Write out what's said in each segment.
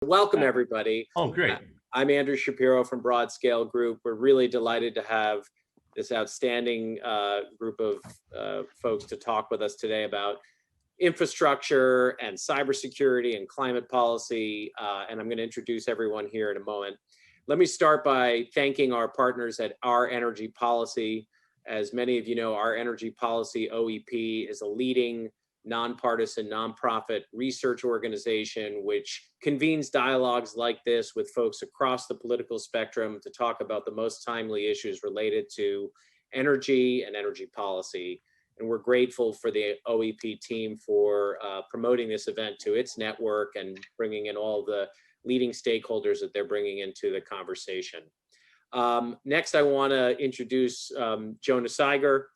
Welcome, everybody. Oh, great. I'm Andrew Shapiro from Broad Scale Group. We're really delighted to have this outstanding group of folks to talk with us today about infrastructure and cybersecurity and climate policy. And I'm going to introduce everyone here in a moment. Let me start by thanking our partners at Our Energy Policy. As many of you know, Our Energy Policy, OEP, is a leading nonpartisan, nonprofit research organization which convenes dialogues like this with folks across the political spectrum to talk about the most timely issues related to energy and energy policy. And we're grateful for the OEP team for promoting this event to its network and bringing in all the leading stakeholders that they're bringing into the conversation. Next, I want to introduce Jonah Seiger.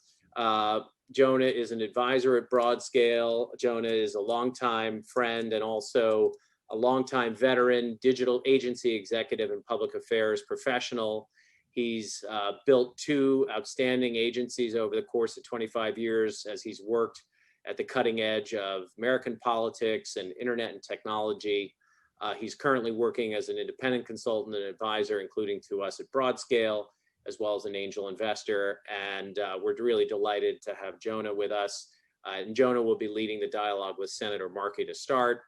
Jonah is an advisor at Broad Scale. Jonah is a longtime friend and also a longtime veteran, digital agency executive and public affairs professional. He's built two outstanding agencies over the course of 25 years as he's worked at the cutting edge of American politics and internet and technology. He's currently working as an independent consultant and advisor, including to us at Broad Scale, as well as an angel investor. And we're really delighted to have Jonah with us. And Jonah will be leading the dialogue with Senator Markey to start.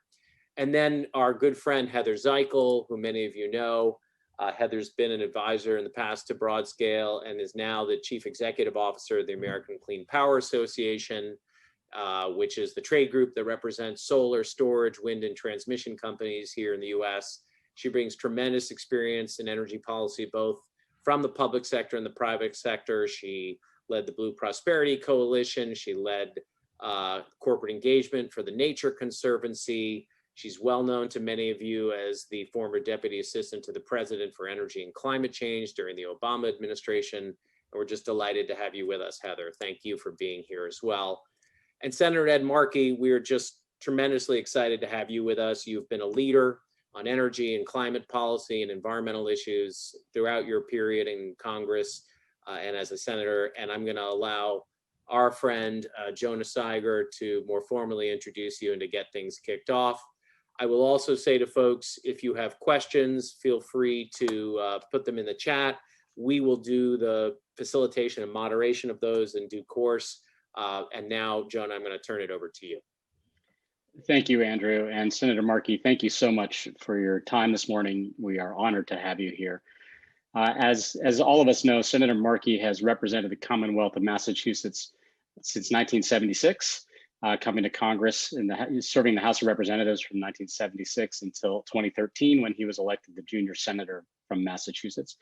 And then our good friend, Heather Zichal, who many of you know. Heather's been an advisor in the past to Broad Scale and is now the Chief Executive Officer of the American Clean Power Association, which is the trade group that represents solar, storage, wind, and transmission companies here in the US. She brings tremendous experience in energy policy, both from the public sector and the private sector. She led the Blue Prosperity Coalition. She led corporate engagement for the Nature Conservancy. She's well known to many of you as the former Deputy Assistant to the President for Energy and Climate Change during the Obama administration. And we're just delighted to have you with us, Heather. Thank you for being here as well. And Senator Ed Markey, we're just tremendously excited to have you with us. You've been a leader on energy and climate policy and environmental issues throughout your period in Congress and as a senator. And I'm going to allow our friend Jonah Seiger to more formally introduce you and to get things kicked off. I will also say to folks, if you have questions, feel free to put them in the chat. We will do the facilitation and moderation of those in due course. And now, Jonah, I'm going to turn it over to you. Thank you, Andrew. And Senator Markey, thank you so much for your time this morning. We are honored to have you here. As all of us know, Senator Markey has represented the Commonwealth of Massachusetts since 1976, coming to Congress and serving the House of Representatives from 1976 until 2013, when he was elected the junior senator from Massachusetts.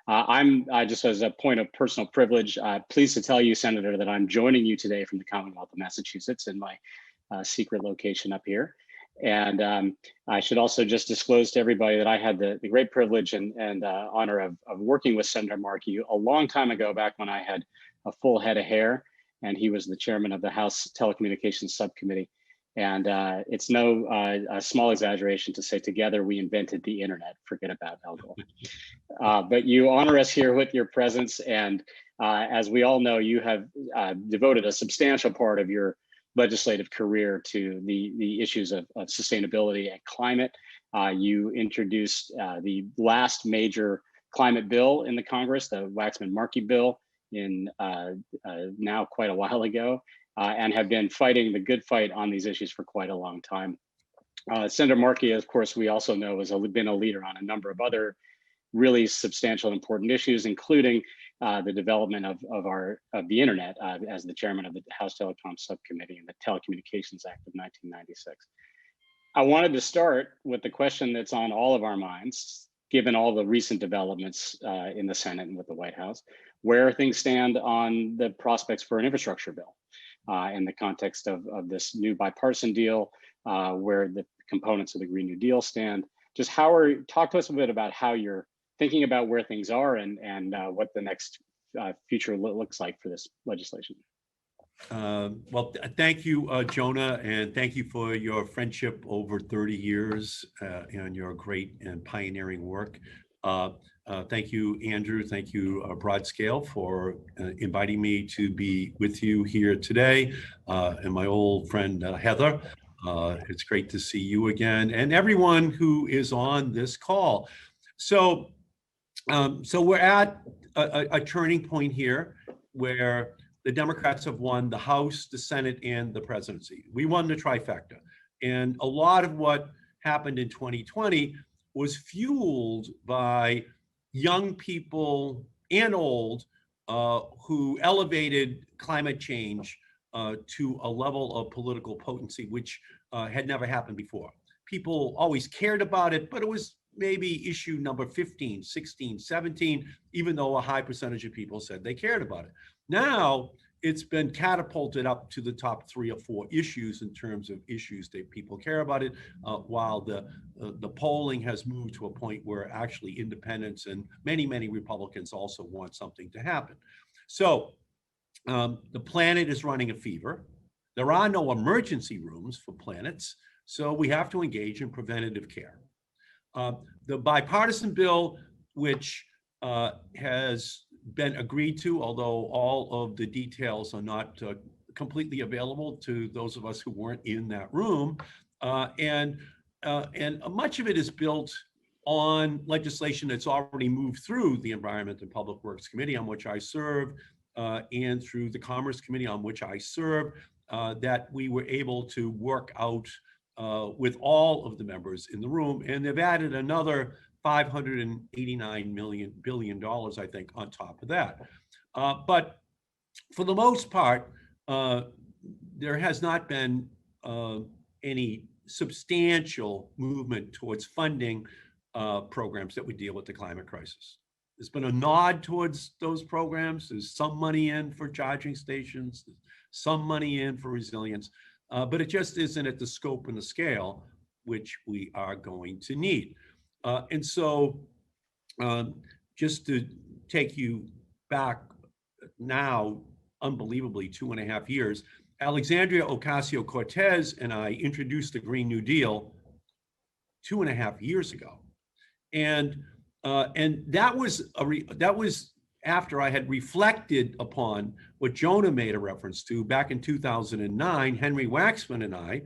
I'm just as a point of personal privilege, pleased to tell you, Senator, that I'm joining you today from the Commonwealth of Massachusetts in my secret location up here. And I should also just disclose to everybody that I had the great privilege and honor of working with Senator Markey a long time ago, back when I had a full head of hair and he was the chairman of the House Telecommunications Subcommittee. And it's no small exaggeration to say together we invented the internet, forget about Al. But you honor us here with your presence. And as we all know, you have devoted a substantial part of your legislative career to the issues of sustainability and climate. You introduced the last major climate bill in the Congress, the Waxman-Markey bill, in now quite a while ago, and have been fighting the good fight on these issues for quite a long time. Senator Markey, of course, we also know has been a leader on a number of other really substantial and important issues, including the development of the internet as the chairman of the House Telecom Subcommittee and the Telecommunications Act of 1996. I wanted to start with the question that's on all of our minds, given all the recent developments in the Senate and with the White House, where things stand on the prospects for an infrastructure bill in the context of this new bipartisan deal, where the components of the Green New Deal stand. Just talk to us a bit about how you're thinking about where things are and what the next future looks like for this legislation. Well, thank you, Jonah, and thank you for your friendship over 30 years and your great and pioneering work. Thank you, Andrew. Thank you, Broad Scale, for inviting me to be with you here today, and my old friend, Heather. It's great to see you again, and everyone who is on this call. So we're at a turning point here where the Democrats have won the House, the Senate, and the presidency. We won the trifecta. And a lot of what happened in 2020 was fueled by young people and old who elevated climate change to a level of political potency, which had never happened before. People always cared about it, but it was maybe issue number 15, 16, 17, even though a high percentage of people said they cared about it. Now, it's been catapulted up to the top 3 or 4 issues in terms of issues that people care about it, while the polling has moved to a point where actually independents and many, many Republicans also want something to happen. So the planet is running a fever. There are no emergency rooms for planets, so we have to engage in preventative care. The bipartisan bill, which has been agreed to, although all of the details are not completely available to those of us who weren't in that room, and much of it is built on legislation that's already moved through the Environment and Public Works Committee, on which I serve, and through the Commerce Committee, on which I serve, that we were able to work out with all of the members in the room, and they've added another $589 billion, I think, on top of that. But for the most part, there has not been any substantial movement towards funding programs that would deal with the climate crisis. There's been a nod towards those programs. There's some money in for charging stations, some money in for resilience, but it just isn't at the scope and the scale which we are going to need. And so just to take you back now, unbelievably 2.5 years, Alexandria Ocasio-Cortez and I introduced the Green New Deal 2.5 years ago. And that was after I had reflected upon what Jonah made a reference to back in 2009. Henry Waxman and I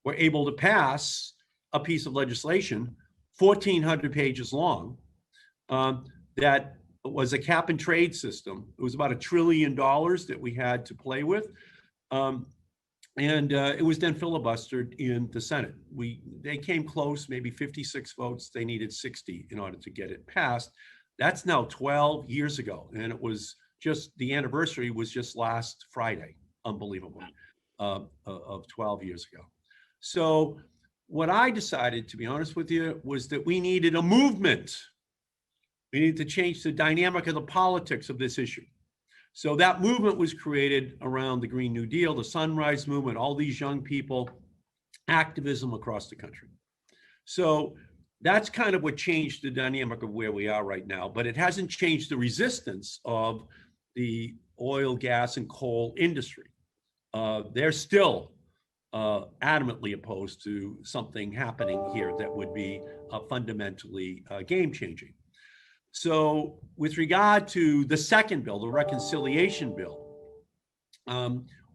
were able to pass a piece of legislation 1,400 pages long that was a cap and trade system. It was about $1 trillion that we had to play with. And it was then filibustered in the Senate. They came close, maybe 56 votes. They needed 60 in order to get it passed. That's now 12 years ago. And it was just, the anniversary was just last Friday, unbelievably, of 12 years ago. So what I decided, to be honest with you, was that we needed a movement. We needed to change the dynamic of the politics of this issue. So that movement was created around the Green New Deal, the Sunrise Movement, all these young people, activism across the country. So that's kind of what changed the dynamic of where we are right now, but it hasn't changed the resistance of the oil, gas, and coal industry. They're still adamantly opposed to something happening here that would be fundamentally game-changing. So with regard to the second bill, the reconciliation bill,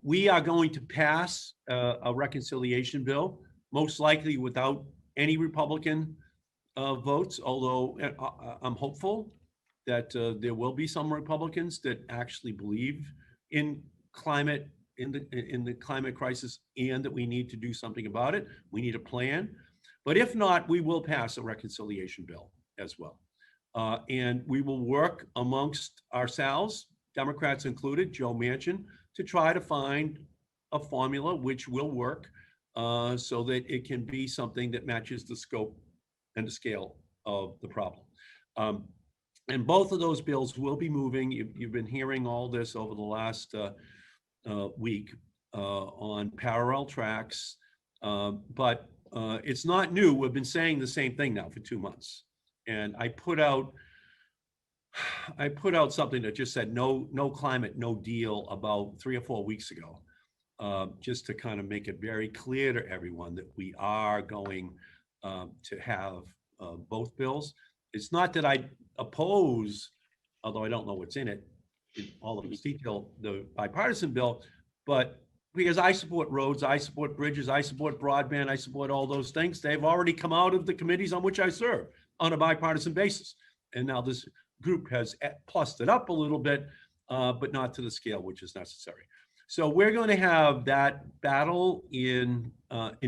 we are going to pass a reconciliation bill, most likely without any Republican votes, although I'm hopeful that there will be some Republicans that actually believe in climate, in the climate crisis, and that we need to do something about it. We need a plan. But if not, we will pass a reconciliation bill as well. And we will work amongst ourselves, Democrats included, Joe Manchin, to try to find a formula which will work so that it can be something that matches the scope and the scale of the problem. And both of those bills will be moving. You've been hearing all this over the last week on parallel tracks, but it's not new. We've been saying the same thing now for 2 months. And I put out something that just said no climate, no deal about 3 or 4 weeks ago, just to kind of make it very clear to everyone that we are going to have both bills. It's not that I oppose, although I don't know what's in it, in all of its detail, the bipartisan bill, but because I support roads, I support bridges, I support broadband, I support all those things. They've already come out of the committees on which I serve on a bipartisan basis. And now this group has plussed it up a little bit, but not to the scale which is necessary. So we're going to have that battle in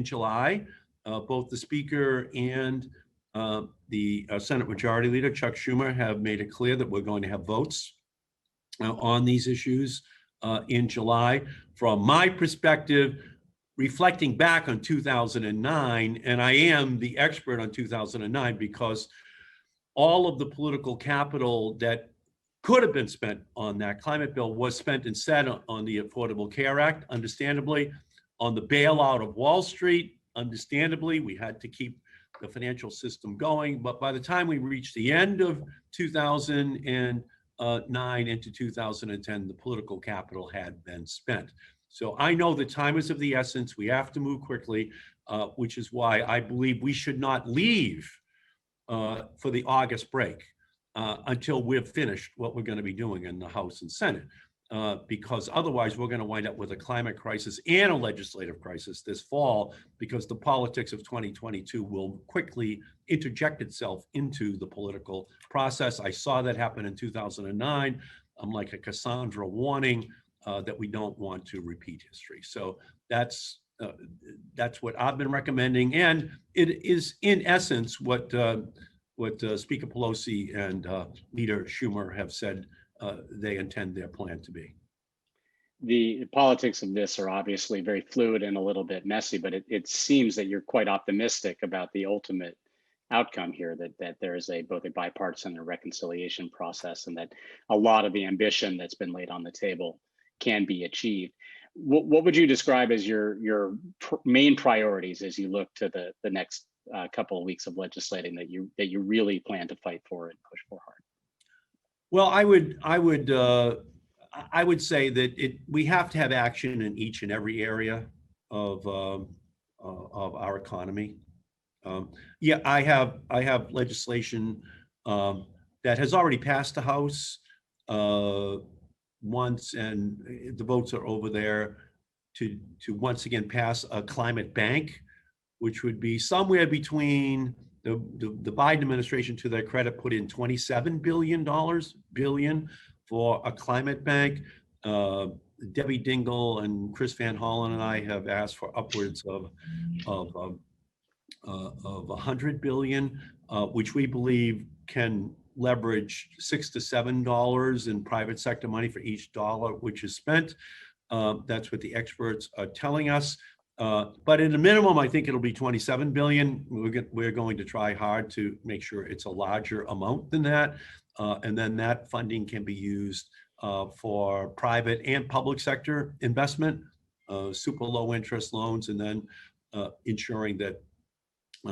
July. Both the Speaker and the Senate Majority Leader, Chuck Schumer, have made it clear that we're going to have votes on these issues in July. From my perspective, reflecting back on 2009, and I am the expert on 2009 because all of the political capital that could have been spent on that climate bill was spent instead on the Affordable Care Act, understandably, on the bailout of Wall Street, understandably. We had to keep the financial system going. But by the time we reached the end of 2009 into 2010, the political capital had been spent. So I know the time is of the essence. We have to move quickly, which is why I believe we should not leave for the August break until we've finished what we're going to be doing in the House and Senate, because otherwise we're going to wind up with a climate crisis and a legislative crisis this fall, because the politics of 2022 will quickly interject itself into the political process. I saw that happen in 2009. I'm like a Cassandra warning that we don't want to repeat history. So that's what I've been recommending, and it is in essence what Speaker Pelosi and Leader Schumer have said they intend their plan to be. The politics of this are obviously very fluid and a little bit messy, but it seems that you're quite optimistic about the ultimate outcome here, that there is both a bipartisan and reconciliation process, and that a lot of the ambition that's been laid on the table can be achieved. What would you describe as your main priorities as you look to the next couple of weeks of legislating that you really plan to fight for and push for hard? Well, I would say that we have to have action in each and every area of our economy. Yeah, I have legislation that has already passed the House once, and the votes are over there to once again pass a climate bank, which would be somewhere between the Biden administration, to their credit, put in $27 billion for a climate bank. Debbie Dingell and Chris Van Hollen and I have asked for upwards of $100 billion, which we believe can leverage $6 to $7 in private sector money for each dollar which is spent. That's what the experts are telling us. But at a minimum, I think it'll be $27 billion. We're going to try hard to make sure it's a larger amount than that. And then that funding can be used for private and public sector investment, super low interest loans, and then ensuring that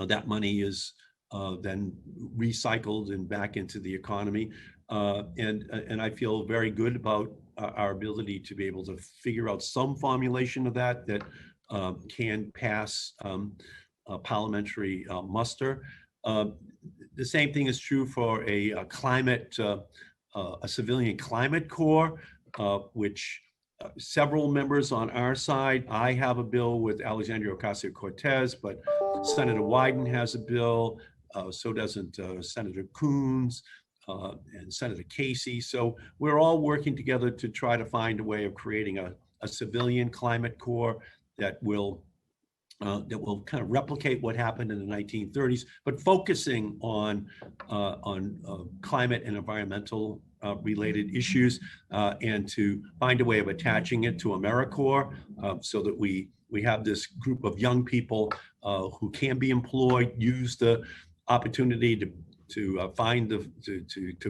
that money is then recycled and back into the economy. And I feel very good about our ability to be able to figure out some formulation of that can pass parliamentary muster. The same thing is true for a civilian climate corps, which several members on our side. I have a bill with Alexandria Ocasio-Cortez, but Senator Wyden has a bill. So doesn't Senator Coons and Senator Casey. So we're all working together to try to find a way of creating a civilian climate corps that will kind of replicate what happened in the 1930s, but focusing on climate and environmental related issues, and to find a way of attaching it to AmeriCorps, so that we have this group of young people who can be employed, use the opportunity to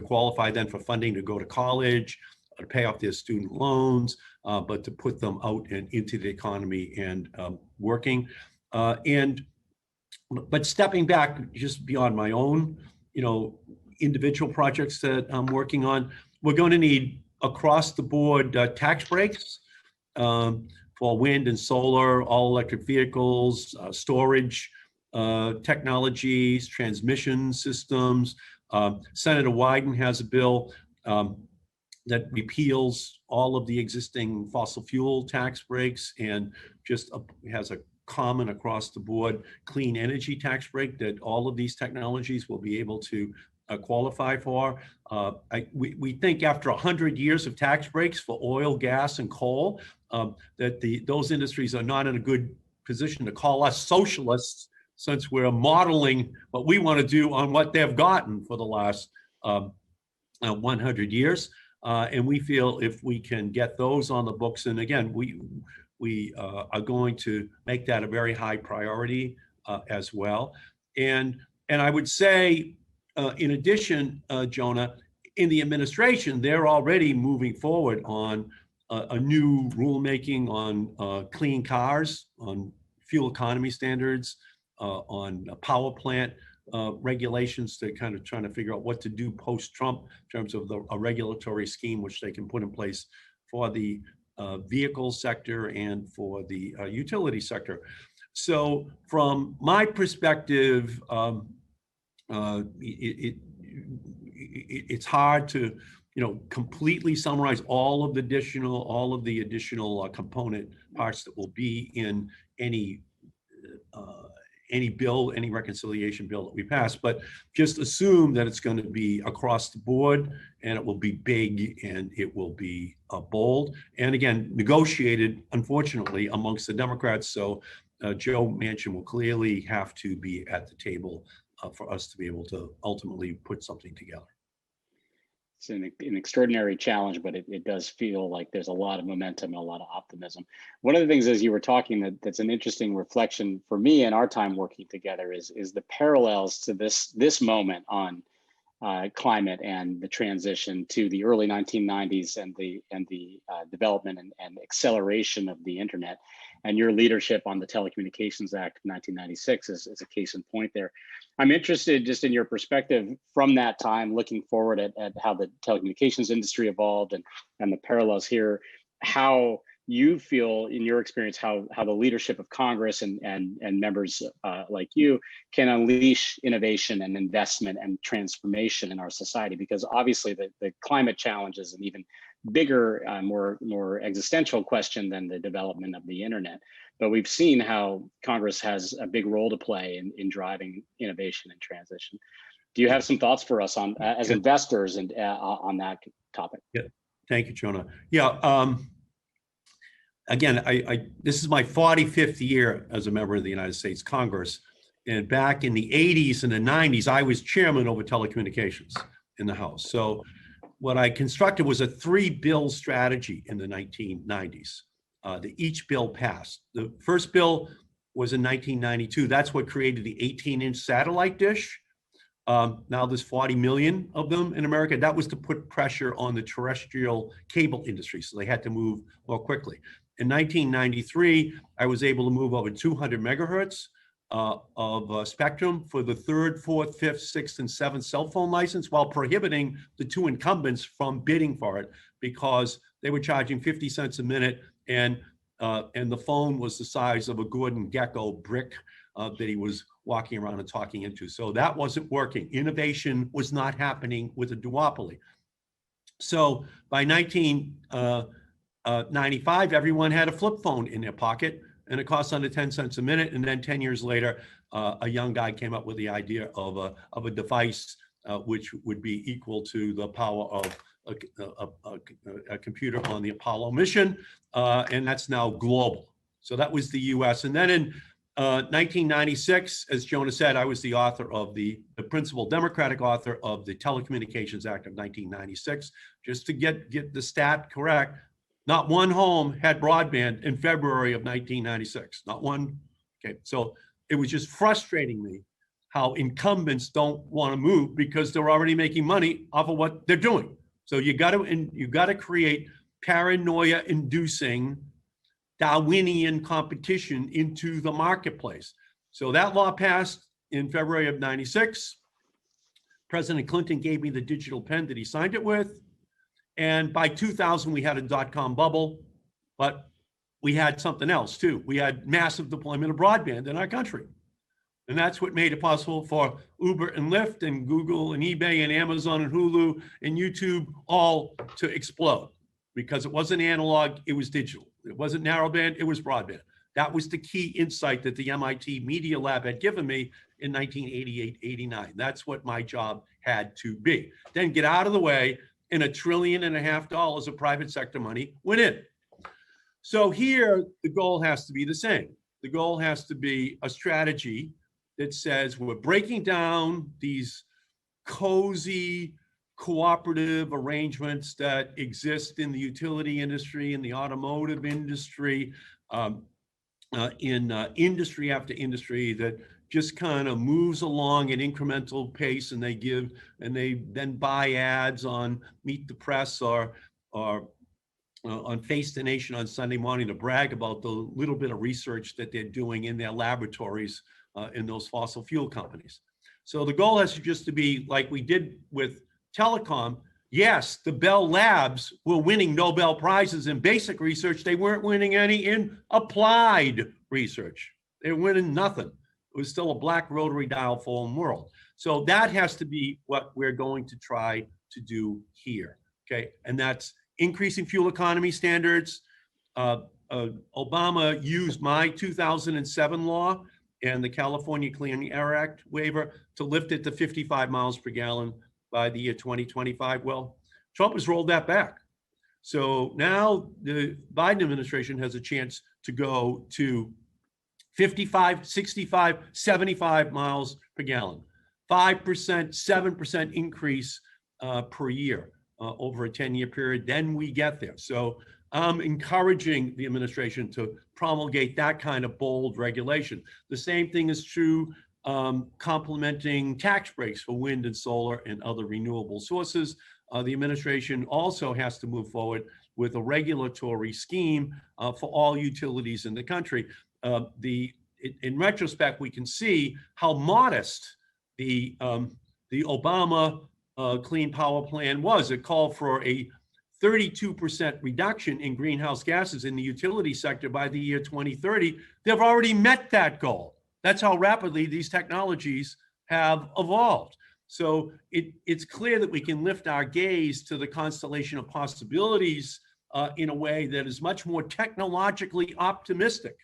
qualify then for funding to go to college, to pay off their student loans, but to put them out and into the economy and working. But stepping back just beyond my own, individual projects that I'm working on, we're going to need across the board tax breaks for wind and solar, all electric vehicles, storage technologies, transmission systems. Senator Wyden has a bill that repeals all of the existing fossil fuel tax breaks and just has a common across the board clean energy tax break that all of these technologies will be able to qualify for. We think after 100 years of tax breaks for oil, gas, and coal, that those industries are not in a good position to call us socialists, since we're modeling what we want to do on what they've gotten for the last 100 years. And we feel if we can get those on the books, and again, we are going to make that a very high priority as well. And I would say, in addition, Jonah, in the administration, they're already moving forward on a new rulemaking on clean cars, on fuel economy standards, on power plant regulations, to kind of trying to figure out what to do post-Trump in terms of a regulatory scheme which they can put in place for the vehicle sector and for the utility sector. So from my perspective, it's hard to, completely summarize all of the additional component parts that will be in any bill, any reconciliation bill that we pass, but just assume that it's going to be across the board, and it will be big, and it will be bold, and again, negotiated, unfortunately, amongst the Democrats. So Joe Manchin will clearly have to be at the table for us to be able to ultimately put something together. It's an extraordinary challenge, but it does feel like there's a lot of momentum and a lot of optimism. One of the things, as you were talking, that's an interesting reflection for me in our time working together is the parallels to this moment on climate and the transition to the early 1990s and the development and acceleration of the internet. And your leadership on the Telecommunications Act of 1996 is a case in point there. I'm interested just in your perspective from that time, looking forward at how the telecommunications industry evolved and the parallels here, how you feel in your experience, how the leadership of Congress and members like you can unleash innovation and investment and transformation in our society, because obviously the climate challenge is an even bigger, more existential question than the development of the internet. But we've seen how Congress has a big role to play in driving innovation and transition. Do you have some thoughts for us on as investors and on that topic? Yeah, thank you, Jonah. Yeah. Again, this is my 45th year as a member of the United States Congress. And back in the 80s and the 90s, I was chairman over telecommunications in the House. So what I constructed was a 3-bill strategy in the 1990s. Each bill passed. The first bill was in 1992. That's what created the 18-inch satellite dish. Now there's 40 million of them in America. That was to put pressure on the terrestrial cable industry, so they had to move more quickly. In 1993, I was able to move over 200 megahertz of spectrum for the 3rd, 4th, 5th, 6th, and 7th cell phone license, while prohibiting the 2 incumbents from bidding for it because they were charging 50 cents a minute, and the phone was the size of a Gordon Gekko brick that he was walking around and talking into. So that wasn't working. Innovation was not happening with a duopoly. So by 1995, everyone had a flip phone in their pocket, and it cost under 10 cents a minute. And then 10 years later, a young guy came up with the idea of a device which would be equal to the power of a computer on the Apollo mission, and that's now global. So that was the US. And then in 1996, as Jonah said, I was the author of the principal Democratic author of the Telecommunications Act of 1996. Just to get the stat correct, not one home had broadband in February of 1996, not one. Okay, so it was just frustrating me how incumbents don't want to move because they're already making money off of what they're doing. So you got to create paranoia-inducing Darwinian competition into the marketplace. So that law passed in February of 96. President Clinton gave me the digital pen that he signed it with. And by 2000, we had a dot-com bubble, but we had something else too. We had massive deployment of broadband in our country. And that's what made it possible for Uber and Lyft and Google and eBay and Amazon and Hulu and YouTube all to explode, because it wasn't analog, it was digital. It wasn't narrowband, it was broadband. That was the key insight that the MIT Media Lab had given me in 1988, 89. That's what my job had to be. Then get out of the way, and $1.5 trillion of private sector money went in. So here, the goal has to be the same. The goal has to be a strategy that says we're breaking down these cozy cooperative arrangements that exist in the utility industry, in the automotive industry, in industry after industry, that just kind of moves along at incremental pace, and they then buy ads on Meet the Press or on Face the Nation on Sunday morning to brag about the little bit of research that they're doing in their laboratories in those fossil fuel companies. So the goal has to just to be like we did with telecom. Yes, the Bell Labs were winning Nobel Prizes in basic research. They weren't winning any in applied research. They were winning nothing. It was still a black rotary dial phone world. So that has to be what we're going to try to do here, okay? And that's increasing fuel economy standards. Obama used my 2007 law and the California Clean Air Act waiver to lift it to 55 miles per gallon by the year 2025. Well, Trump has rolled that back. So now the Biden administration has a chance to go to 55, 65, 75 miles per gallon, 5%, 7% increase per year over a 10-year period. Then we get there. So I'm encouraging the administration to promulgate that kind of bold regulation. The same thing is true complementing tax breaks for wind and solar and other renewable sources. The administration also has to move forward with a regulatory scheme for all utilities in the country. In retrospect, we can see how modest the Obama Clean Power Plan was. It called for a 32% reduction in greenhouse gases in the utility sector by the year 2030. They've already met that goal. That's how rapidly these technologies have evolved. So it's clear that we can lift our gaze to the constellation of possibilities in a way that is much more technologically optimistic.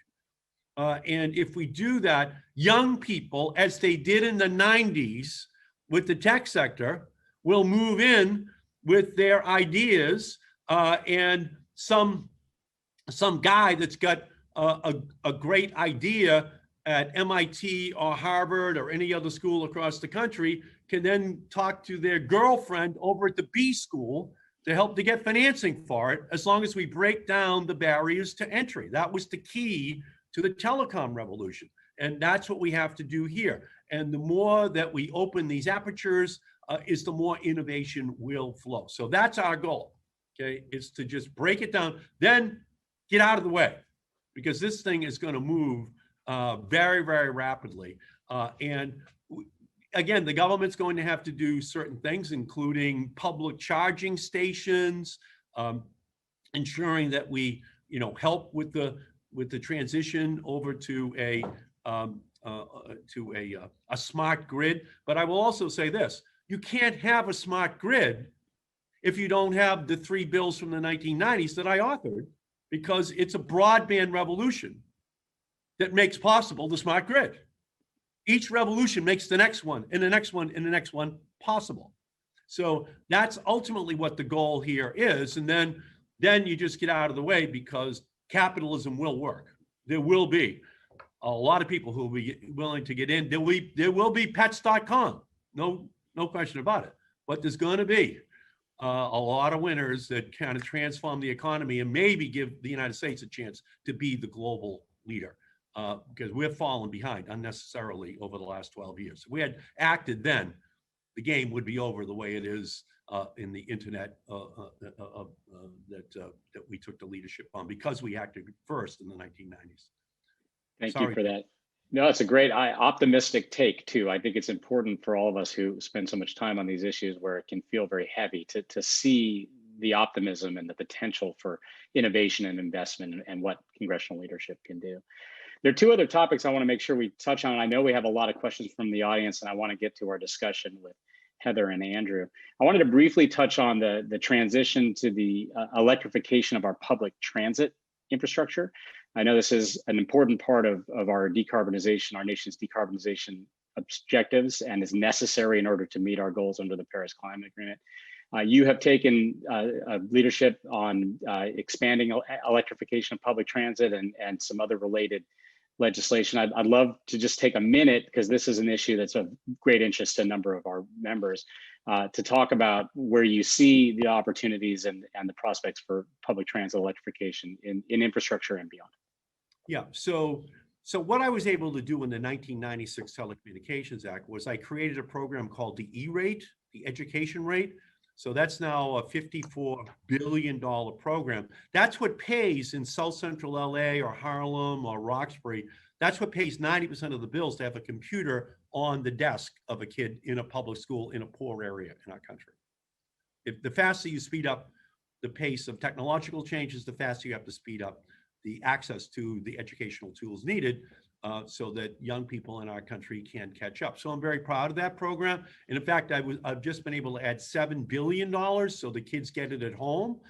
And if we do that, young people, as they did in the 90s with the tech sector, will move in with their ideas, and some guy that's got a great idea at MIT or Harvard or any other school across the country can then talk to their girlfriend over at the B school to help to get financing for it, as long as we break down the barriers to entry. That was the key to the telecom revolution. And that's what we have to do here. And the more that we open these apertures, is the more innovation will flow. So that's our goal, okay? Is to just break it down, then get out of the way, because this thing is going to move very, very rapidly. And again, the government's going to have to do certain things, including public charging stations, ensuring that we, help with the transition over to a smart grid. But I will also say this: you can't have a smart grid if you don't have the 3 bills from the 1990s that I authored, because it's a broadband revolution that makes possible the smart grid. Each revolution makes the next one and the next one and the next one possible. So that's ultimately what the goal here is. And then you just get out of the way, because capitalism will work. There will be a lot of people who will be willing to get in. There will be pets.com, no question about it. But there's going to be a lot of winners that kind of transform the economy and maybe give the United States a chance to be the global leader, because we're falling behind unnecessarily over the last 12 years. If we had acted then, the game would be over the way it is in the internet that we took the leadership on, because we acted first in the 1990s. Thank you for that. No, it's a great optimistic take too. I think it's important for all of us who spend so much time on these issues where it can feel very heavy to see the optimism and the potential for innovation and investment and what congressional leadership can do. There are two other topics I want to make sure we touch on. I know we have a lot of questions from the audience, and I want to get to our discussion with Heather and Andrew. I wanted to briefly touch on the transition to the electrification of our public transit infrastructure. I know this is an important part of our decarbonization, our nation's decarbonization objectives, and is necessary in order to meet our goals under the Paris Climate Agreement. You have taken leadership on expanding electrification of public transit and some other related legislation. I'd love to just take a minute, because this is an issue that's of great interest to a number of our members, to talk about where you see the opportunities and the prospects for public transit electrification in infrastructure and beyond. Yeah, so what I was able to do in the 1996 Telecommunications Act was I created a program called the E-rate, the education rate. So that's now a $54 billion program. That's what pays in South Central LA or Harlem or Roxbury. That's what pays 90% of the bills to have a computer on the desk of a kid in a public school in a poor area in our country. If the faster you speed up the pace of technological changes, the faster you have to speed up the access to the educational tools needed so that young people in our country can catch up. So I'm very proud of that program. And in fact, I've just been able to add $7 billion so the kids get it at home.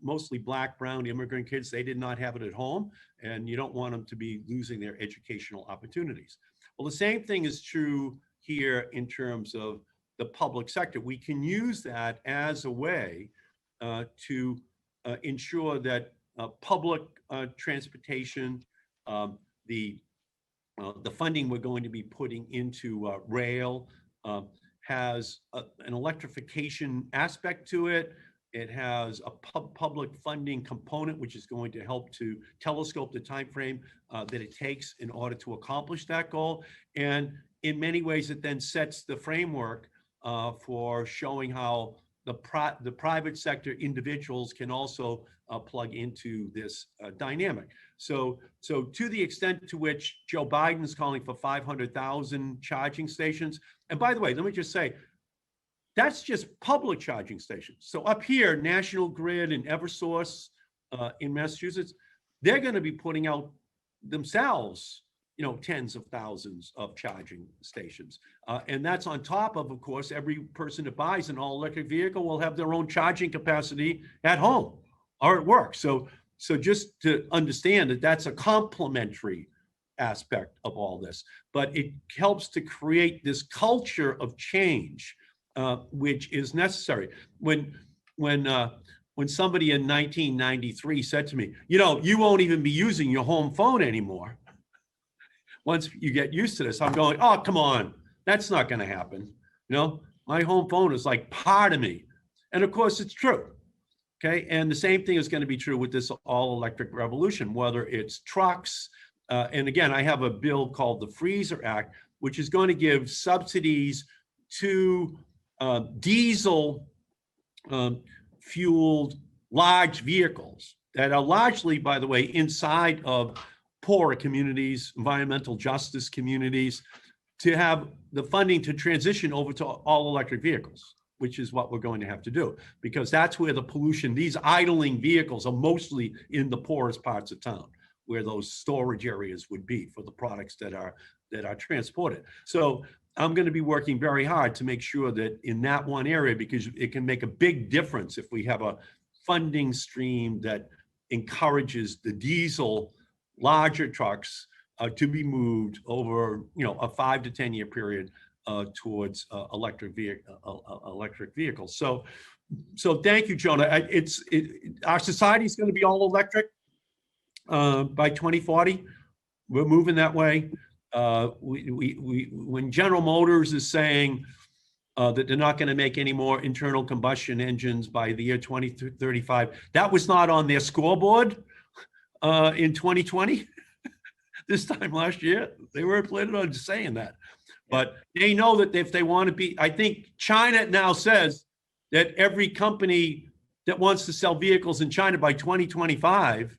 Mostly Black, brown, immigrant kids, they did not have it at home, and you don't want them to be losing their educational opportunities. Well, the same thing is true here in terms of the public sector. We can use that as a way to ensure that public transportation, the funding we're going to be putting into rail has an electrification aspect to it. It has a public funding component, which is going to help to telescope the time frame that it takes in order to accomplish that goal. And in many ways, it then sets the framework for showing how the private sector individuals can also plug into this dynamic. So to the extent to which Joe Biden is calling for 500,000 charging stations, and by the way, let me just say, that's just public charging stations. So up here, National Grid and Eversource in Massachusetts, they're going to be putting out themselves, tens of thousands of charging stations. And that's on top of course, every person that buys an all-electric vehicle will have their own charging capacity at home or at work. So just to understand that that's a complementary aspect of all this, but it helps to create this culture of change, which is necessary. When somebody in 1993 said to me, you won't even be using your home phone anymore once you get used to this, I'm going, oh, come on, that's not going to happen. My home phone is like part of me. And of course it's true. Okay. And the same thing is going to be true with this all electric revolution, whether it's trucks. And again, I have a bill called the Freezer Act, which is going to give subsidies to diesel fueled large vehicles that are largely, by the way, inside of poorer communities, environmental justice communities, to have the funding to transition over to all electric vehicles, which is what we're going to have to do, because that's where the pollution, these idling vehicles are mostly in the poorest parts of town, where those storage areas would be for the products that are transported. So I'm going to be working very hard to make sure that in that one area, because it can make a big difference if we have a funding stream that encourages the diesel larger trucks to be moved over, a 5 to 10 year period towards electric vehicles. So thank you, Jonah. Our society is going to be all electric by 2040. We're moving that way. When General Motors is saying that they're not going to make any more internal combustion engines by the year 2035, that was not on their scoreboard in 2020. This time last year, they were planning on saying that. But they know that if they want to be, I think China now says that every company that wants to sell vehicles in China by 2025,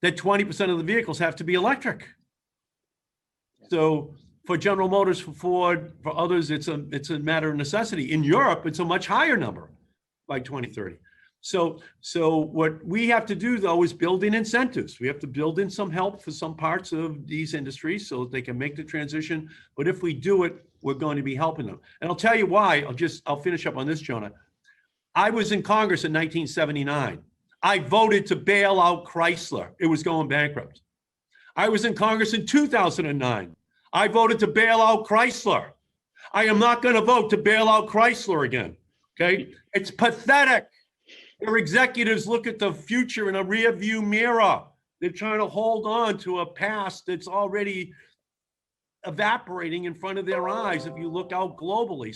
that 20% of the vehicles have to be electric. So for General Motors, for Ford, for others, it's a matter of necessity. In Europe, it's a much higher number by 2030. So what we have to do, though, is build in incentives. We have to build in some help for some parts of these industries so that they can make the transition. But if we do it, we're going to be helping them. And I'll tell you why. I'll finish up on this, Jonah. I was in Congress in 1979. I voted to bail out Chrysler. It was going bankrupt. I was in Congress in 2009. I voted to bail out Chrysler. I am not going to vote to bail out Chrysler again. Okay? It's pathetic. Their executives look at the future in a rear view mirror. They're trying to hold on to a past that's already evaporating in front of their eyes if you look out globally.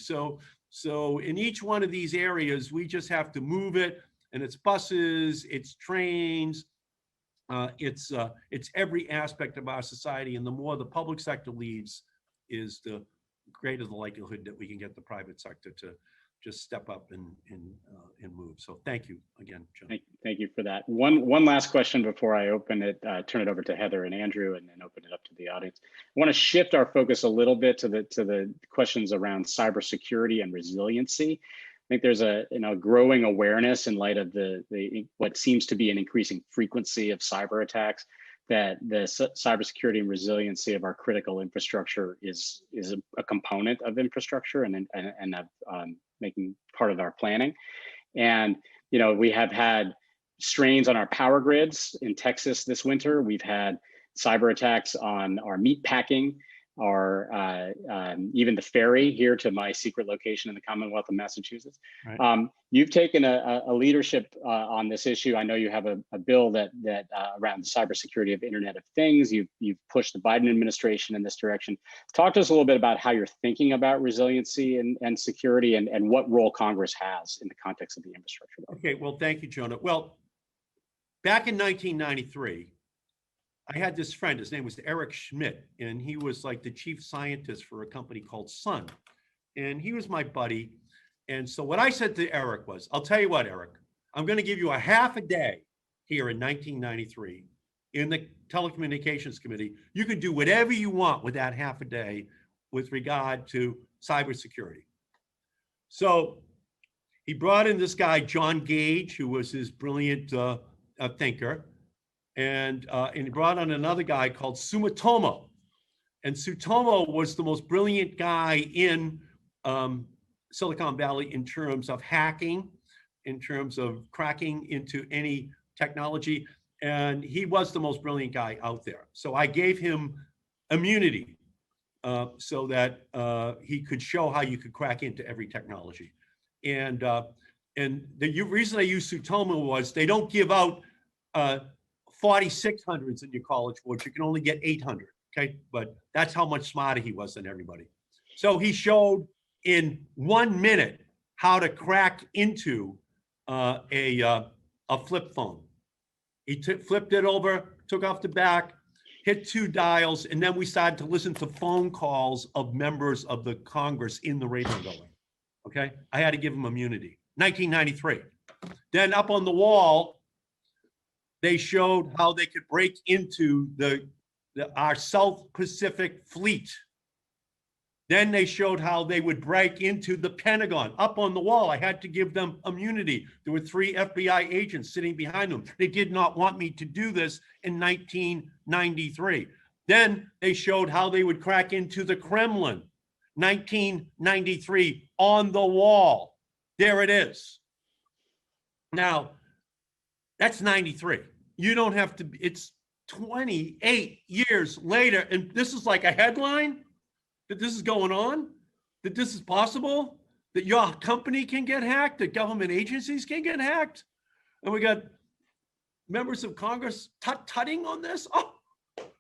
So in each one of these areas, we just have to move it, and it's buses, it's trains, it's every aspect of our society. And the more the public sector leads, is the greater the likelihood that we can get the private sector to just step up and move. So thank you again, John. Thank you for that. One last question before I open it, turn it over to Heather and Andrew, and then open it up to the audience. I want to shift our focus a little bit to the questions around cybersecurity and resiliency. I think there's a growing awareness in light of the what seems to be an increasing frequency of cyber attacks, that the cybersecurity and resiliency of our critical infrastructure is a component of infrastructure and making part of our planning. And we have had strains on our power grids in Texas this winter. We've had cyber attacks on our meat packing, even the ferry here to my secret location in the Commonwealth of Massachusetts. Right. You've taken a leadership on this issue. I know you have a bill that around the cybersecurity of Internet of Things. You've pushed the Biden administration in this direction. Talk to us a little bit about how you're thinking about resiliency and security, and what role Congress has in the context of the infrastructure bill. Okay, well, thank you, Jonah. Well, back in 1993, I had this friend, his name was Eric Schmidt, and he was like the chief scientist for a company called Sun. And he was my buddy. And so what I said to Eric was, I'll tell you what, Eric, I'm going to give you a half a day here in 1993 in the Telecommunications Committee. You can do whatever you want with that half a day with regard to cybersecurity. So he brought in this guy, John Gage, who was his brilliant thinker. And he brought on another guy called Sumitomo. And Sumitomo was the most brilliant guy in Silicon Valley in terms of hacking, in terms of cracking into any technology. And he was the most brilliant guy out there. So I gave him immunity so that he could show how you could crack into every technology. And the reason I used Sumitomo was they don't give out 4600s in your college boards. You can only get 800, okay? But that's how much smarter he was than everybody. So he showed in 1 minute how to crack into a flip phone. He flipped it over, took off the back, hit 2 dials, and then we started to listen to phone calls of members of the Congress in the radio building, okay? I had to give him immunity. 1993. Then up on the wall, they showed how they could break into our South Pacific fleet. Then they showed how they would break into the Pentagon. Up on the wall, I had to give them immunity. There were 3 FBI agents sitting behind them. They did not want me to do this in 1993. Then they showed how they would crack into the Kremlin. 1993, on the wall. There it is. Now, that's 93. You don't have to, it's 28 years later. And this is like a headline that this is going on, that this is possible, that your company can get hacked, that government agencies can get hacked. And we got members of Congress tutting on this. Oh,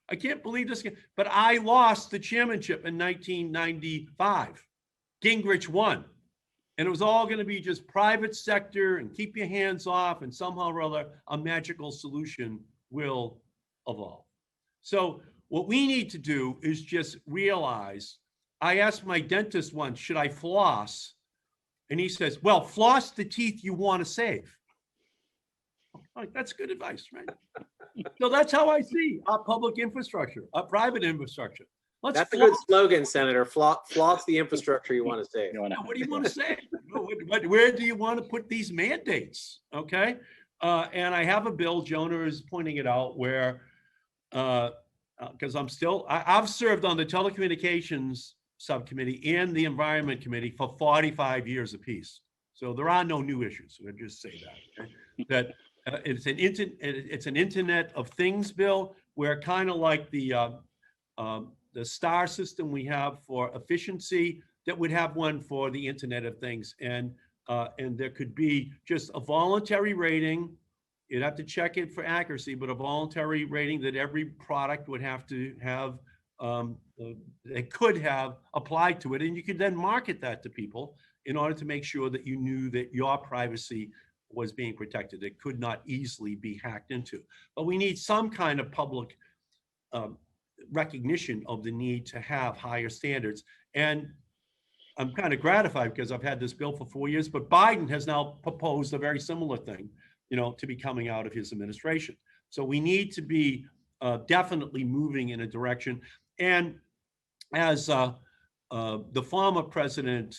I can't believe this. But I lost the chairmanship in 1995. Gingrich won. And it was all going to be just private sector and keep your hands off, and somehow or other, a magical solution will evolve. So what we need to do is just realize, I asked my dentist once, should I floss? And he says, well, floss the teeth you want to save. Like, that's good advice, right? So that's how I see our public infrastructure, our private infrastructure. That's a good slogan, Senator. Floss the infrastructure you want to save. What do you want to say? Where do you want to put these mandates? Okay. And I have a bill, Jonah is pointing it out, where, because I've served on the telecommunications subcommittee and the environment committee for 45 years apiece. So there are no new issues. I'll just say that. Okay? That it's an Internet of Things bill, where kind of like the STAR system we have for efficiency, that would have one for the Internet of Things. And there could be just a voluntary rating. You'd have to check it for accuracy, but a voluntary rating that every product would have to have, it could have applied to it. And you could then market that to people in order to make sure that you knew that your privacy was being protected. It could not easily be hacked into. But we need some kind of public recognition of the need to have higher standards. And I'm kind of gratified because I've had this bill for 4 years, but Biden has now proposed a very similar thing, to be coming out of his administration. So we need to be definitely moving in a direction. And as the former president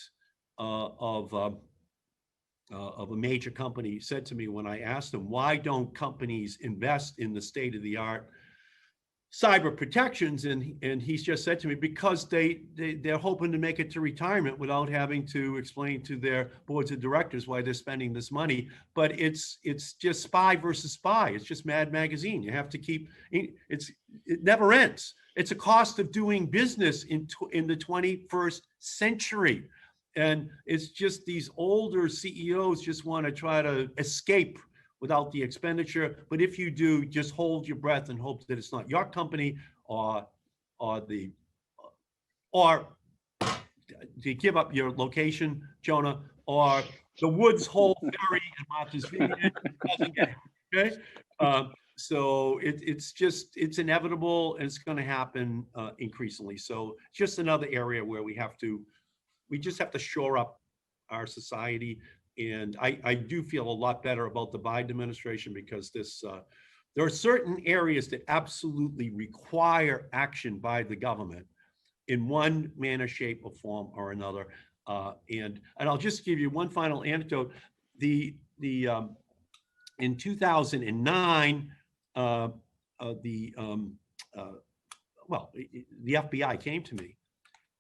of a major company said to me when I asked him, why don't companies invest in the state-of-the-art cyber protections? And he's just said to me, because they're hoping to make it to retirement without having to explain to their boards of directors why they're spending this money. But it's just spy versus spy. It's just Mad Magazine. You have to keep it never ends. It's a cost of doing business in the 21st century. And it's just these older CEOs just want to try to escape without the expenditure. But if you do, just hold your breath and hope that it's not your company or do you give up your location, Jonah, or the Woods Hole Ferry in Martha's Vineyard doesn't get it, okay? So it's inevitable, and it's going to happen increasingly. So just another area where we just have to shore up our society. And I do feel a lot better about the Biden administration, because there are certain areas that absolutely require action by the government in one manner, shape, or form or another. And I'll just give you one final anecdote. In 2009, the FBI came to me.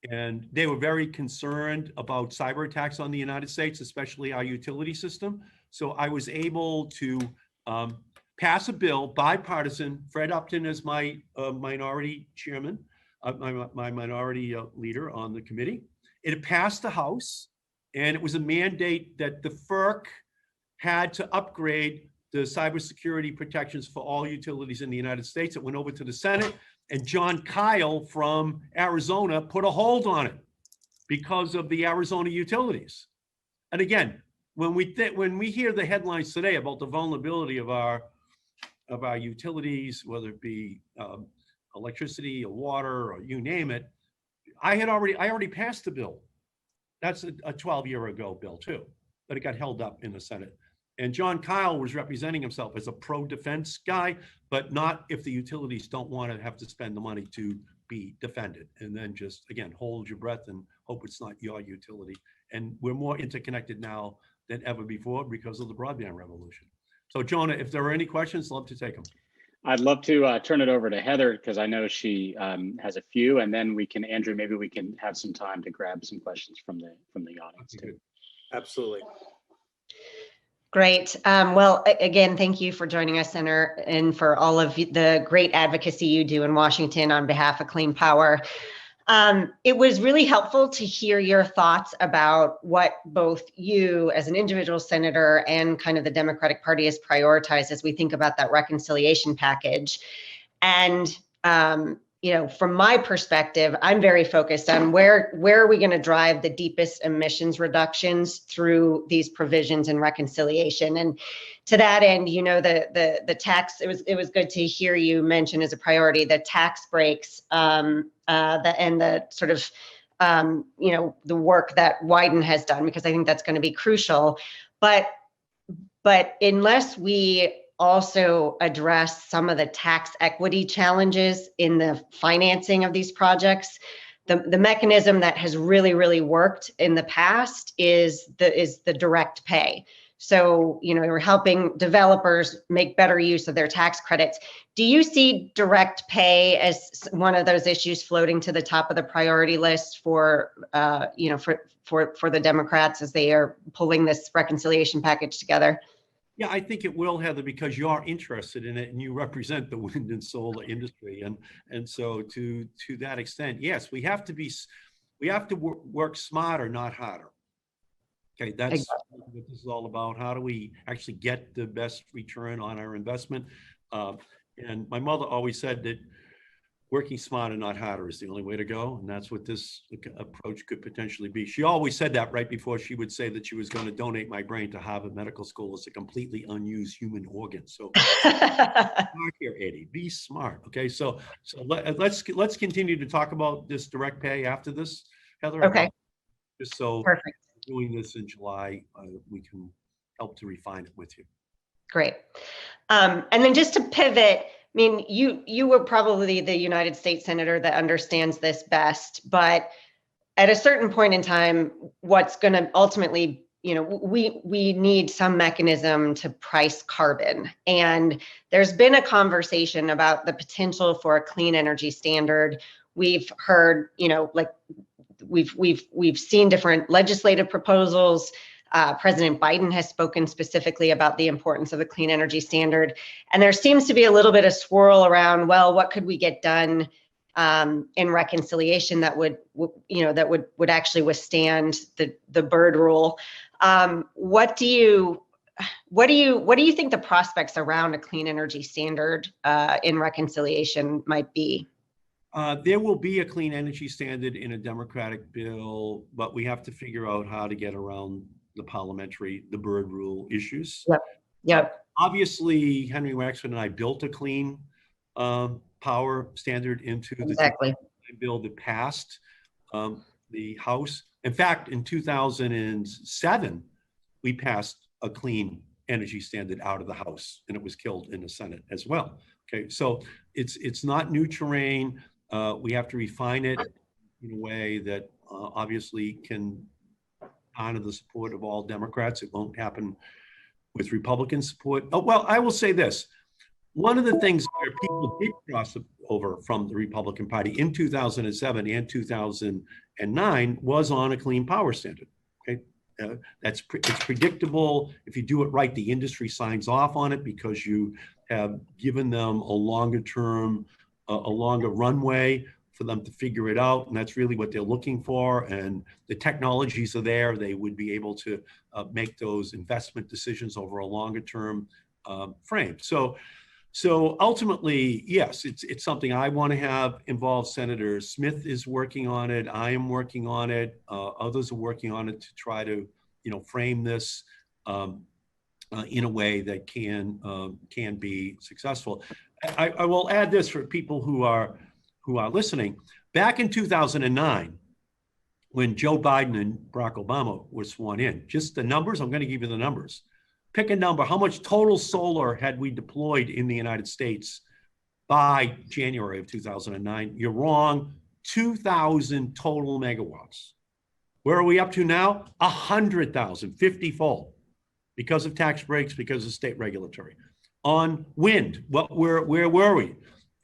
And they were very concerned about cyber attacks on the United States, especially our utility system. So I was able to pass a bill, bipartisan. Fred Upton is my minority chairman, my minority leader on the committee. It passed the House, and it was a mandate that the FERC had to upgrade the cybersecurity protections for all utilities in the United States. It went over to the Senate. And John Kyle from Arizona put a hold on it because of the Arizona utilities. And again, when we hear the headlines today about the vulnerability of our utilities, whether it be electricity or water or you name it, I already passed the bill. That's a 12-year ago bill too, but it got held up in the Senate. And John Kyle was representing himself as a pro-defense guy, but not if the utilities don't want to have to spend the money to be defended. And then just, again, hold your breath and hope it's not your utility. And we're more interconnected now than ever before because of the broadband revolution. So Jonah, if there are any questions, I'd love to take them. I'd love to turn it over to Heather, because I know she has a few, and then Andrew, maybe we can have some time to grab some questions from the audience too. Absolutely. Great. Well, again, thank you for joining us, Senator, and for all of the great advocacy you do in Washington on behalf of clean power. It was really helpful to hear your thoughts about what both you as an individual senator and kind of the Democratic Party has prioritized as we think about that reconciliation package. And from my perspective, I'm very focused on where are we going to drive the deepest emissions reductions through these provisions and reconciliation. And to that end, the tax, it was good to hear you mention as a priority the tax breaks and the sort of the work that Wyden has done, because I think that's going to be crucial. But unless we also address some of the tax equity challenges in the financing of these projects, the mechanism that has really worked in the past is the direct pay. So, we're helping developers make better use of their tax credits. Do you see direct pay as one of those issues floating to the top of the priority list for the Democrats as they are pulling this reconciliation package together? Yeah, I think it will, Heather, because you are interested in it and you represent the wind and solar industry, and so to that extent, yes, we have to work smarter, not harder. Okay, that's what this is all about. How do we actually get the best return on our investment? And my mother always said that working smarter, not harder, is the only way to go. And that's what this approach could potentially be. She always said that right before she would say that she was going to donate my brain to Harvard Medical School as a completely unused human organ. So smart here, Eddie, be smart. Okay, so let's continue to talk about this direct pay after this, Heather. Okay. Just so perfect. Doing this in July, we can help to refine it with you. Great. And then just to pivot, I mean, you were probably the United States Senator that understands this best, but at a certain point in time, what's going to ultimately, we need some mechanism to price carbon. And there's been a conversation about the potential for a clean energy standard. We've heard, we've seen different legislative proposals. President Biden has spoken specifically about the importance of the clean energy standard. And there seems to be a little bit of swirl around, well, what could we get done in reconciliation that would actually withstand the Byrd rule? What do you think the prospects around a clean energy standard in reconciliation might be? There will be a clean energy standard in a Democratic bill, but we have to figure out how to get around the Byrd rule issues. Yep. Obviously, Henry Waxman and I built a clean power standard into the bill that passed the House. In fact, in 2007, we passed a clean energy standard out of the House, and it was killed in the Senate as well. Okay, so it's not new terrain. We have to refine it in a way that obviously can honor the support of all Democrats. It won't happen with Republican support. Oh, well, I will say this. One of the things where people did cross over from the Republican Party in 2007 and 2009 was on a clean power standard. Okay, it's predictable. If you do it right, the industry signs off on it because you have given them a longer term, a longer runway for them to figure it out. And that's really what they're looking for. And the technologies are there. They would be able to make those investment decisions over a longer term frame. So ultimately, yes, it's something I want to have involved. Senator Smith is working on it. I am working on it. Others are working on it to try to, frame this in a way that can be successful. I will add this for people who are listening. Back in 2009, when Joe Biden and Barack Obama were sworn in, just the numbers, I'm going to give you the numbers. Pick a number. How much total solar had we deployed in the United States by January of 2009? You're wrong. 2,000 total megawatts. Where are we up to now? 100,000, 50-fold, because of tax breaks, because of state regulatory. On wind, where were we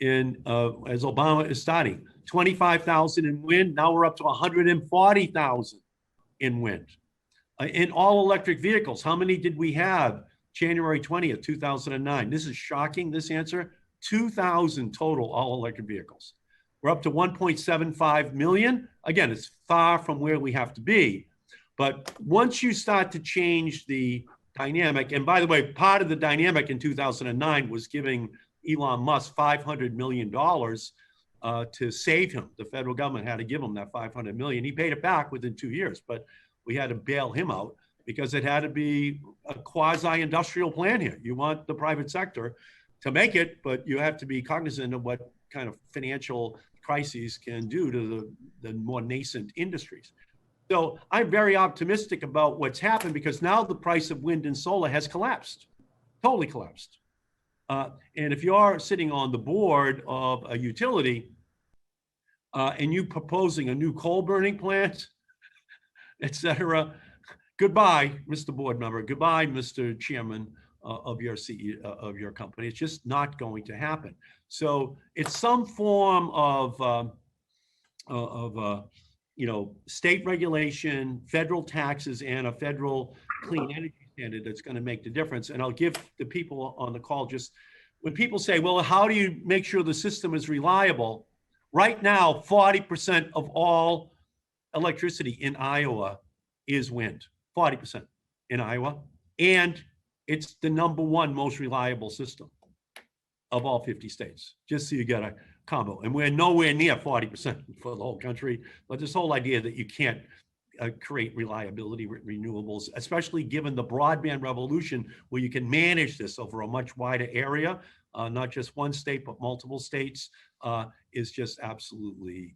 as Obama is starting? 25,000 in wind. Now we're up to 140,000 in wind. In all electric vehicles, how many did we have January 20th, 2009? This is shocking, this answer. 2,000 total all electric vehicles. We're up to 1.75 million. Again, it's far from where we have to be. But once you start to change the dynamic, and by the way, part of the dynamic in 2009 was giving Elon Musk $500 million to save him. The federal government had to give him that $500 million. He paid it back within 2 years, but we had to bail him out because it had to be a quasi-industrial plan here. You want the private sector to make it, but you have to be cognizant of what kind of financial crises can do to the more nascent industries. So I'm very optimistic about what's happened because now the price of wind and solar has collapsed, totally collapsed. And if you are sitting on the board of a utility, and you proposing a new coal burning plant, et cetera, goodbye, Mr. Board Member. Goodbye, Mr. Chairman of your CEO, of your company. It's just not going to happen. So it's some form of state regulation, federal taxes, and a federal clean energy standard that's going to make the difference. And I'll give the people on the call just, when people say, well, how do you make sure the system is reliable? Right now, 40% of all electricity in Iowa is wind, 40% in Iowa. And it's the #1 most reliable system of all 50 states, just so you get a combo. And we're nowhere near 40% for the whole country. But this whole idea that you can't create reliability with renewables, especially given the broadband revolution, where you can manage this over a much wider area, not just one state, but multiple states, is just absolutely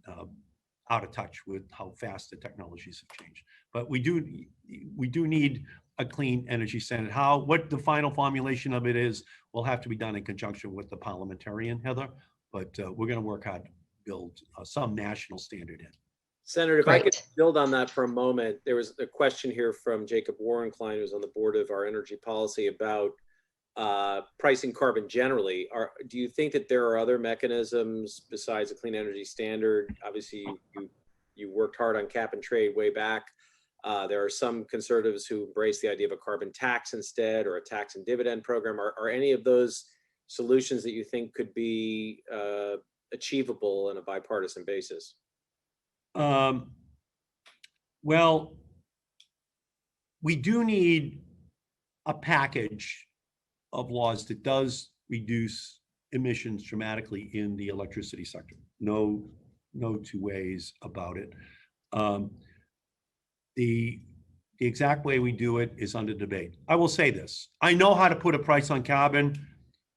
out of touch with how fast the technologies have changed. But we do need a clean energy standard. What the final formulation of it is will have to be done in conjunction with the parliamentarian, Heather. But we're going to work hard to build some national standard in. Senator, if I could build on that for a moment, there was a question here from Jacob Warrenklein, who's on the board of Our Energy Policy, about pricing carbon generally. Do you think that there are other mechanisms besides a clean energy standard? Obviously, you worked hard on cap and trade way back. There are some conservatives who embrace the idea of a carbon tax instead, or a tax and dividend program. Are any of those solutions that you think could be achievable on a bipartisan basis? Well, we do need a package of laws that does reduce emissions dramatically in the electricity sector. No two ways about it. The exact way we do it is under debate. I will say this: I know how to put a price on carbon.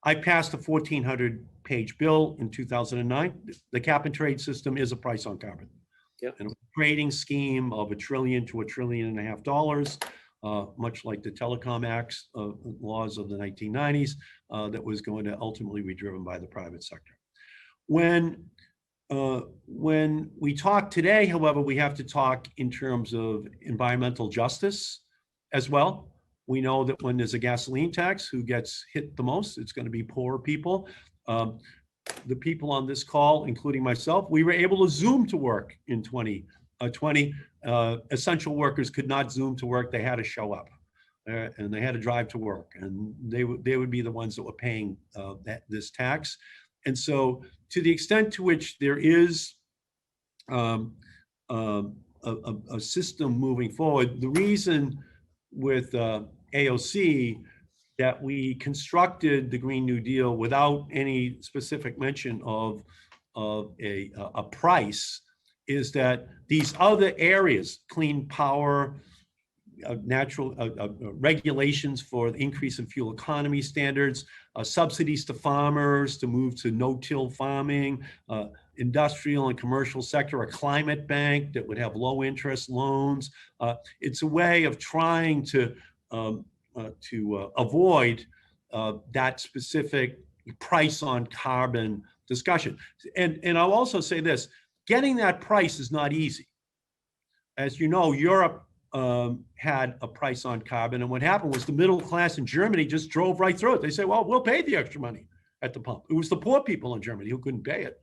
I passed a 1,400-page bill in 2009. The cap and trade system is a price on carbon. Yep. And a trading scheme of $1 trillion to $1.5 trillion, much like the Telecom Acts laws of the 1990s, that was going to ultimately be driven by the private sector. When we talk today, however, we have to talk in terms of environmental justice as well. We know that when there's a gasoline tax, who gets hit the most? It's going to be poor people. The people on this call, including myself, we were able to Zoom to work in 2020. Essential workers could not Zoom to work. They had to show up, and they had to drive to work, and they would be the ones that were paying this tax. And so, to the extent to which there is a system moving forward, the reason with AOC that we constructed the Green New Deal without any specific mention of a price is that these other areas, clean power, natural regulations for the increase in fuel economy standards, subsidies to farmers to move to no-till farming, industrial and commercial sector, a climate bank that would have low interest loans. It's a way of trying to avoid that specific price on carbon discussion. And I'll also say this: getting that price is not easy. As you know, Europe had a price on carbon, and what happened was the middle class in Germany just drove right through it. They said, well, we'll pay the extra money at the pump. It was the poor people in Germany who couldn't pay it.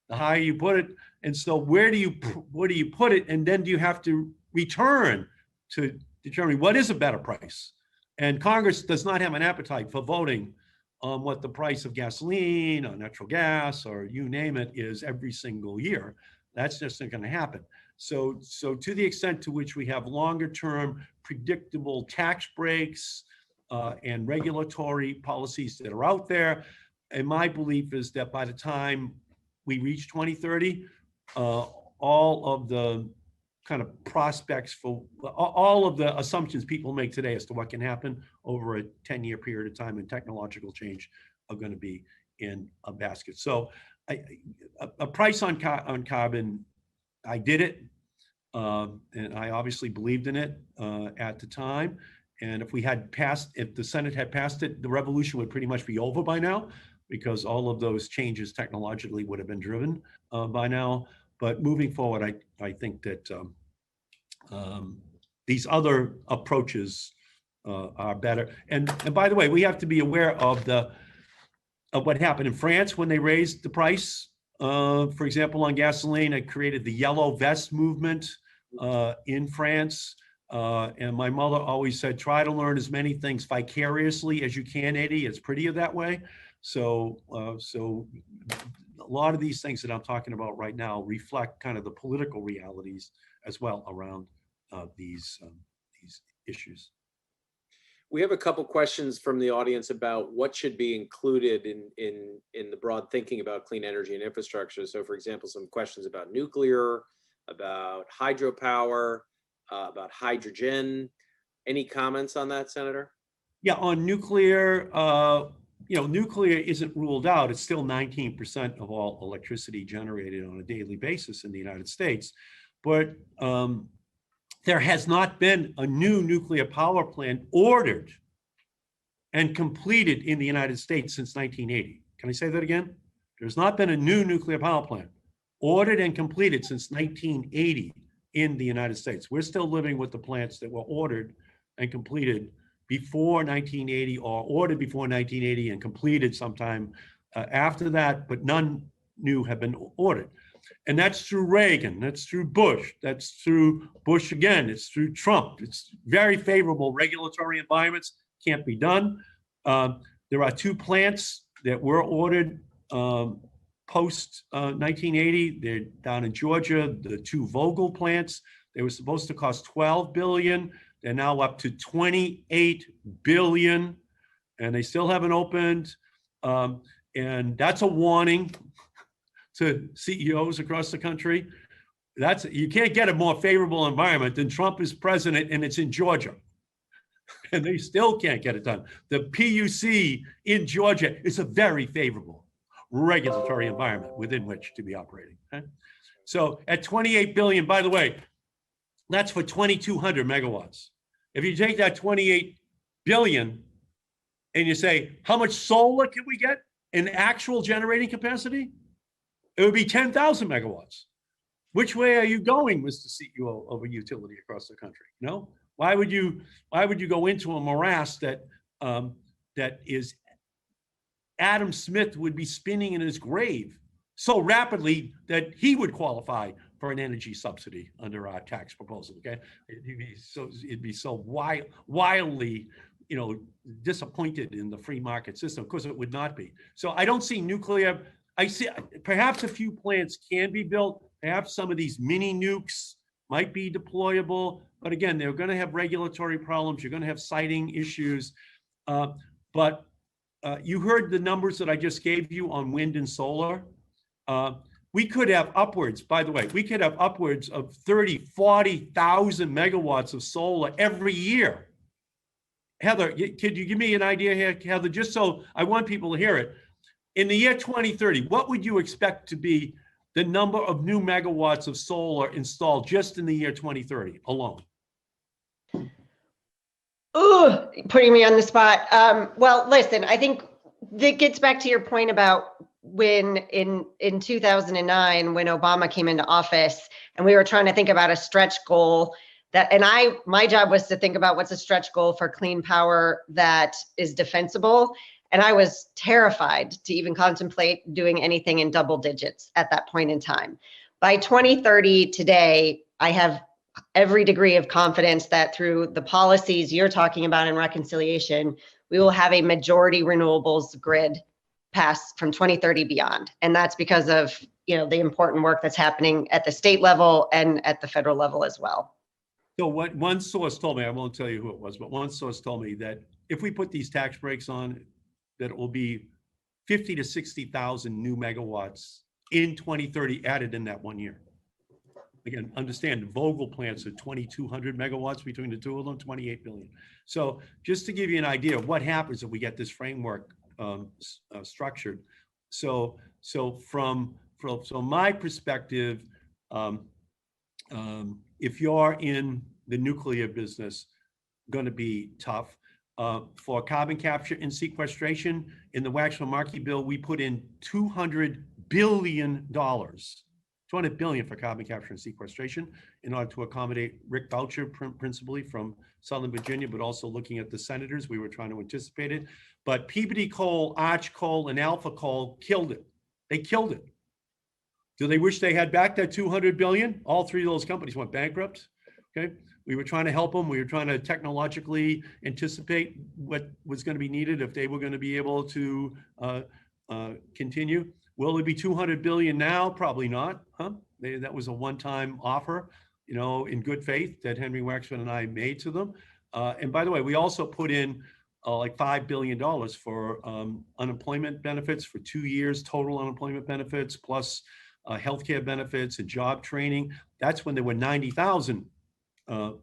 The higher you put it, and so where do you put it, and then do you have to return to determine what is a better price? And Congress does not have an appetite for voting on what the price of gasoline or natural gas or you name it is every single year. That's just not going to happen. So to the extent to which we have longer term predictable tax breaks and regulatory policies that are out there, and my belief is that by the time we reach 2030, all of the kind of prospects for all of the assumptions people make today as to what can happen over a 10-year period of time and technological change are going to be in a basket. So a price on carbon, I did it, and I obviously believed in it at the time. And if the Senate had passed it, the revolution would pretty much be over by now, because all of those changes technologically would have been driven by now. but moving forward, I think that these other approaches are better. And by the way, we have to be aware of what happened in France when they raised the price. For example, on gasoline, it created the yellow vest movement in France. And my mother always said, try to learn as many things vicariously as you can, Eddie. It's prettier that way. So a lot of these things that I'm talking about right now reflect kind of the political realities as well around these issues. We have a couple questions from the audience about what should be included in the broad thinking about clean energy and infrastructure. So for example, some questions about nuclear, about hydropower, about hydrogen. Any comments on that, Senator? Yeah, on nuclear, nuclear isn't ruled out. It's still 19% of all electricity generated on a daily basis in the United States. But there has not been a new nuclear power plant ordered and completed in the United States since 1980. Can I say that again? There's not been a new nuclear power plant ordered and completed since 1980 in the United States. We're still living with the plants that were ordered and completed before 1980, or ordered before 1980 and completed sometime after that, but none new have been ordered. And that's through Reagan, that's through Bush, that's through Bush again, it's through Trump. It's very favorable regulatory environments, can't be done. There are 2 plants that were ordered post 1980. They're down in Georgia, the 2 Vogtle plants. They were supposed to cost $12 billion. They're now up to $28 billion, and they still haven't opened. And that's a warning to CEOs across the country. You can't get a more favorable environment than Trump is president, and it's in Georgia. And they still can't get it done. The PUC in Georgia is a very favorable regulatory environment within which to be operating. Okay? So at 28 billion, by the way, that's for 2,200 megawatts. If you take that 28 billion and you say, how much solar can we get in actual generating capacity? It would be 10,000 megawatts. Which way are you going, Mr. CEO of a utility across the country? No? Why would you go into a morass that is Adam Smith would be spinning in his grave so rapidly that he would qualify for an energy subsidy under our tax proposal? Okay, it'd be so wildly, disappointed in the free market system. Of course, it would not be. So I don't see nuclear. I see perhaps a few plants can be built. Perhaps some of these mini nukes might be deployable. But again, they're going to have regulatory problems. You're going to have siting issues. But you heard the numbers that I just gave you on wind and solar. We could have upwards, by the way, we could have upwards of 30, 40,000 megawatts of solar every year. Heather, could you give me an idea here, Heather, just so I want people to hear it? In the year 2030, what would you expect to be the number of new megawatts of solar installed just in the year 2030 alone? Ooh, putting me on the spot. Well, listen, I think that gets back to your point about when in 2009, when Obama came into office and we were trying to think about a stretch goal my job was to think about what's a stretch goal for clean power that is defensible. And I was terrified to even contemplate doing anything in double digits at that point in time. By 2030 today, I have every degree of confidence that through the policies you're talking about in reconciliation, we will have a majority renewables grid pass from 2030 beyond. And that's because of the important work that's happening at the state level and at the federal level as well. So what one source told me, I won't tell you who it was, but one source told me that if we put these tax breaks on, that it will be 50 to 60,000 new megawatts in 2030 added in that 1 year. Again, understand the Vogtle plants are 2,200 megawatts between the 2 of them, 28 billion. So just to give you an idea of what happens if we get this framework structured. So from my perspective, if you're in the nuclear business, going to be tough. For carbon capture and sequestration, in the Waxman-Markey bill, we put in $200 billion 200 billion for carbon capture and sequestration in order to accommodate Rick Boucher principally from Southern Virginia, but also looking at the senators. We were trying to anticipate it. But Peabody Coal, Arch Coal, and Alpha Coal killed it. They killed it. Do they wish they had back that 200 billion? All three of those companies went bankrupt. Okay. We were trying to help them. We were trying to technologically anticipate what was going to be needed if they were going to be able to continue. Will it be 200 billion now? Probably not. That was a one-time offer, in good faith that Henry Waxman and I made to them. And by the way, we also put in like $5 billion for unemployment benefits for 2 years, total unemployment benefits, plus healthcare benefits and job training. That's when there were 90,000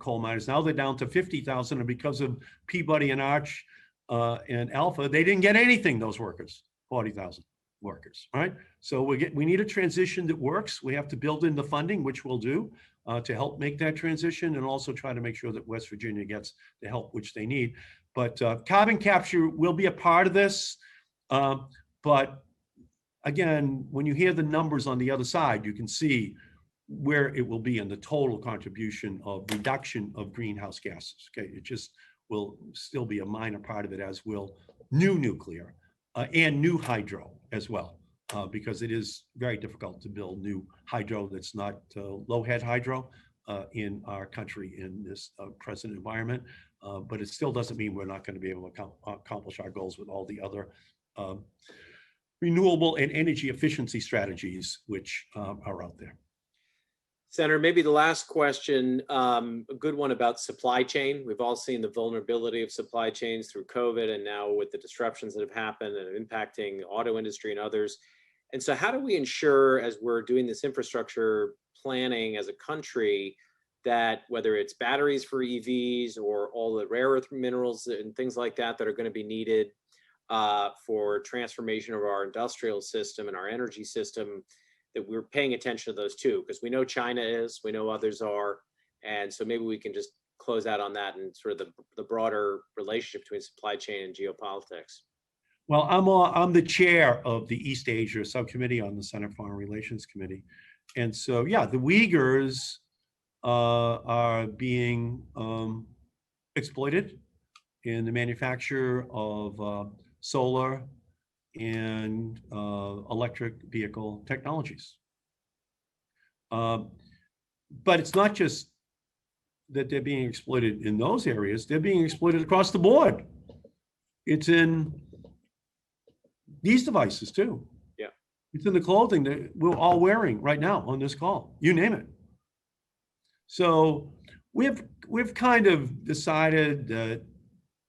coal miners. Now they're down to 50,000, and because of Peabody and Arch and Alpha, they didn't get anything, those workers, 40,000 workers, right? So we need a transition that works. We have to build in the funding, which we'll do, to help make that transition, and also try to make sure that West Virginia gets the help which they need. But carbon capture will be a part of this. But again, when you hear the numbers on the other side, you can see where it will be in the total contribution of reduction of greenhouse gases. Okay, it just will still be a minor part of it, as will new nuclear and new hydro as well, because it is very difficult to build new hydro that's not low head hydro in our country in this present environment. But it still doesn't mean we're not going to be able to accomplish our goals with all the other renewable and energy efficiency strategies which are out there. Senator, maybe the last question, a good one about supply chain. We've all seen the vulnerability of supply chains through COVID, and now with the disruptions that have happened and impacting the auto industry and others. And so how do we ensure, as we're doing this infrastructure planning as a country, that whether it's batteries for EVs or all the rare earth minerals and things like that that are going to be needed for transformation of our industrial system and our energy system, that we're paying attention to those too, because we know China is, we know others are. And so maybe we can just close out on that and sort of the broader relationship between supply chain and geopolitics. Well, I'm the chair of the East Asia Subcommittee on the Senate Foreign Relations Committee. And so, yeah, the Uyghurs are being exploited in the manufacture of solar and electric vehicle technologies. But it's not just that they're being exploited in those areas, they're being exploited across the board. It's in these devices too. Yeah. It's in the clothing that we're all wearing right now on this call, you name it. So we've kind of decided that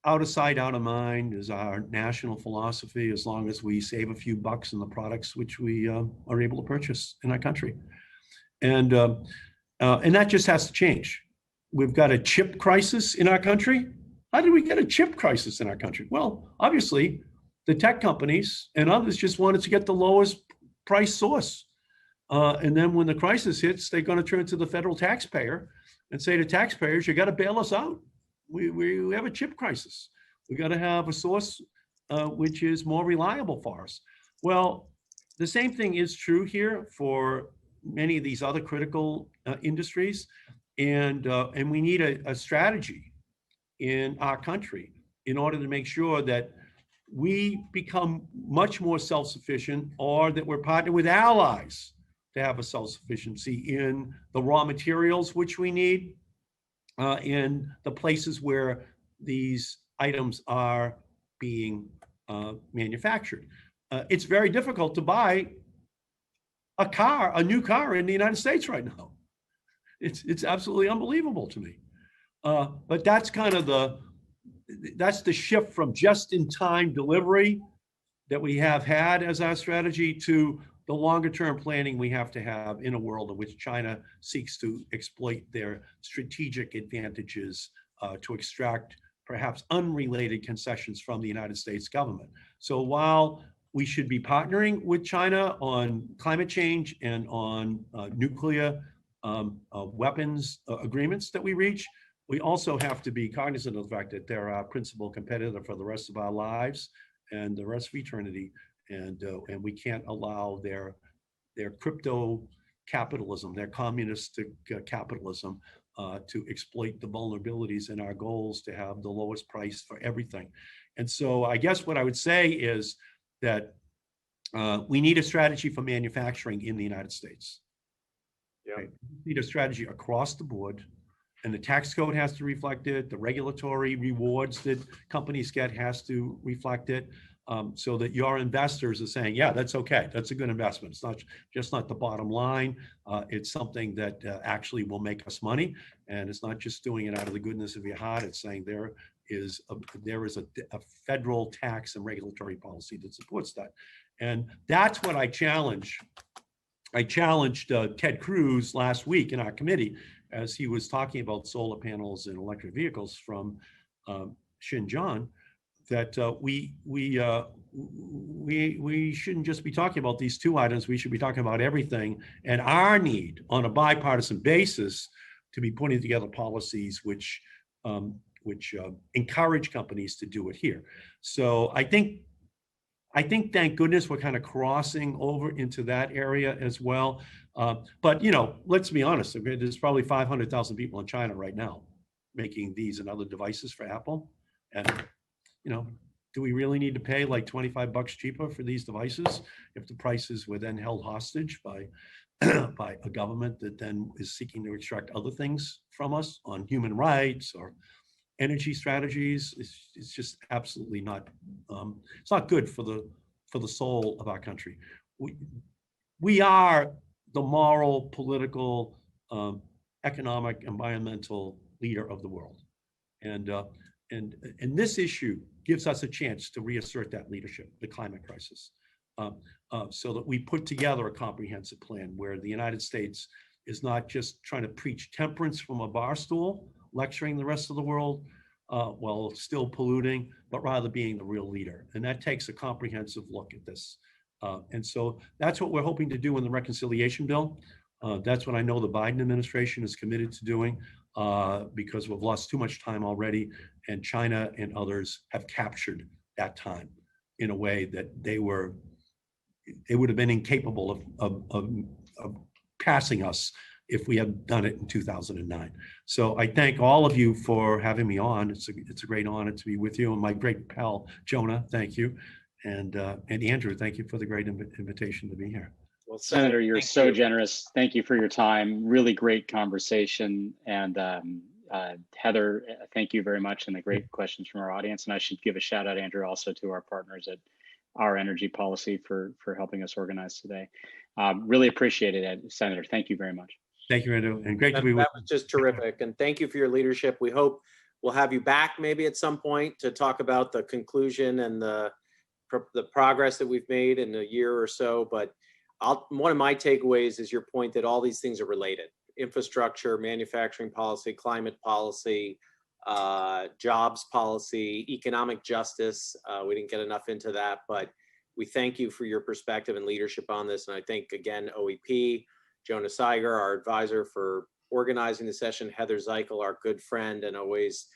out of sight, out of mind is our national philosophy, as long as we save a few bucks on the products which we are able to purchase in our country. And that just has to change. We've got a chip crisis in our country. How did we get a chip crisis in our country? Well, obviously, the tech companies and others just wanted to get the lowest price source. And then when the crisis hits, they're going to turn to the federal taxpayer and say to taxpayers, you got to bail us out. We have a chip crisis. We got to have a source which is more reliable for us. Well, the same thing is true here for many of these other critical industries, and we need a strategy in our country in order to make sure that we become much more self-sufficient, or that we're partnered with allies to have a self-sufficiency in the raw materials which we need, in the places where these items are being manufactured. It's very difficult to buy a new car in the United States right now. It's absolutely unbelievable to me. But that's kind of that's the shift from just-in-time delivery that we have had as our strategy to the longer-term planning we have to have in a world in which China seeks to exploit their strategic advantages to extract perhaps unrelated concessions from the United States government. So while we should be partnering with China on climate change and on nuclear weapons agreements that we reach, we also have to be cognizant of the fact that they're our principal competitor for the rest of our lives and the rest of eternity. And we can't allow their crypto capitalism, their communistic capitalism, to exploit the vulnerabilities in our goals to have the lowest price for everything. And so I guess what I would say is that we need a strategy for manufacturing in the United States. Yeah. Right? We need a strategy across the board, and the tax code has to reflect it. The regulatory rewards that companies get has to reflect it, so that your investors are saying, yeah, that's okay. That's a good investment. It's not the bottom line. It's something that actually will make us money. And it's not just doing it out of the goodness of your heart. It's saying there is a federal tax and regulatory policy that supports that. And that's what I challenge. I challenged Ted Cruz last week in our committee as he was talking about solar panels and electric vehicles from Xinjiang, that we shouldn't just be talking about these two items. We should be talking about everything, and our need on a bipartisan basis to be putting together policies which encourage companies to do it here. So I think, thank goodness, we're kind of crossing over into that area as well. But, let's be honest, there's probably 500,000 people in China right now making these and other devices for Apple. And, do we really need to pay like $25 cheaper for these devices if the prices were then held hostage by a government that then is seeking to extract other things from us on human rights or energy strategies? It's just absolutely not. It's not good for the soul of our country. We are the moral, political, economic, environmental leader of the world, and this issue gives us a chance to reassert that leadership, the climate crisis, so that we put together a comprehensive plan where the United States is not just trying to preach temperance from a bar stool, lecturing the rest of the world while still polluting, but rather being the real leader. And that takes a comprehensive look at this. And so that's what we're hoping to do in the reconciliation bill. That's what I know the Biden administration is committed to doing, because we've lost too much time already, and China and others have captured that time in a way that they would have been incapable of passing us if we had done it in 2009. So I thank all of you for having me on. It's a great honor to be with you, and my great pal Jonah, thank you, and Andrew, thank you for the great invitation to be here. Well, Senator, you're so generous. Thank you for your time. Really great conversation. And Heather, thank you very much, and the great questions from our audience. And I should give a shout out, Andrew, also to our partners at Our Energy Policy for helping us organize today. Really appreciate it, Senator. Thank you very much. Thank you, Andrew, and great to be with you. That was just terrific. And thank you for your leadership. We hope we'll have you back maybe at some point to talk about the conclusion and the progress that we've made in a year or so. But one of my takeaways is your point that all these things are related: infrastructure, manufacturing policy, climate policy, jobs policy, economic justice. We didn't get enough into that, but we thank you for your perspective and leadership on this. And I think, again, OEP, Jonah Seiger, our advisor for organizing the session, Heather Zichal, our good friend and always,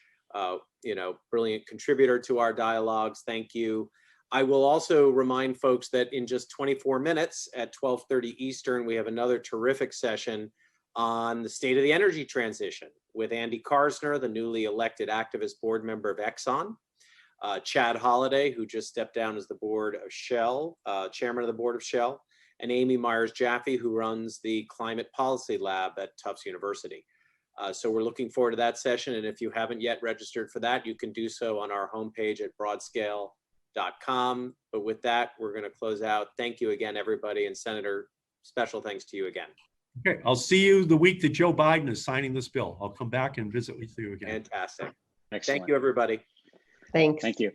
brilliant contributor to our dialogues. Thank you. I will also remind folks that in just 24 minutes at 12:30 Eastern, we have another terrific session on the state of the energy transition with Andy Karsner, the newly elected activist board member of Exxon, Chad Holliday, who just stepped down as the board of Shell, chairman of the board of Shell, and Amy Myers-Jaffe, who runs the Climate Policy Lab at Tufts University. So we're looking forward to that session. And if you haven't yet registered for that, you can do so on our homepage at broadscale.com. But with that, we're going to close out. Thank you again, everybody. And Senator, special thanks to you again. Okay, I'll see you the week that Joe Biden is signing this bill. I'll come back and visit with you again. Fantastic. Excellent. Thank you, everybody. Thanks. Thank you.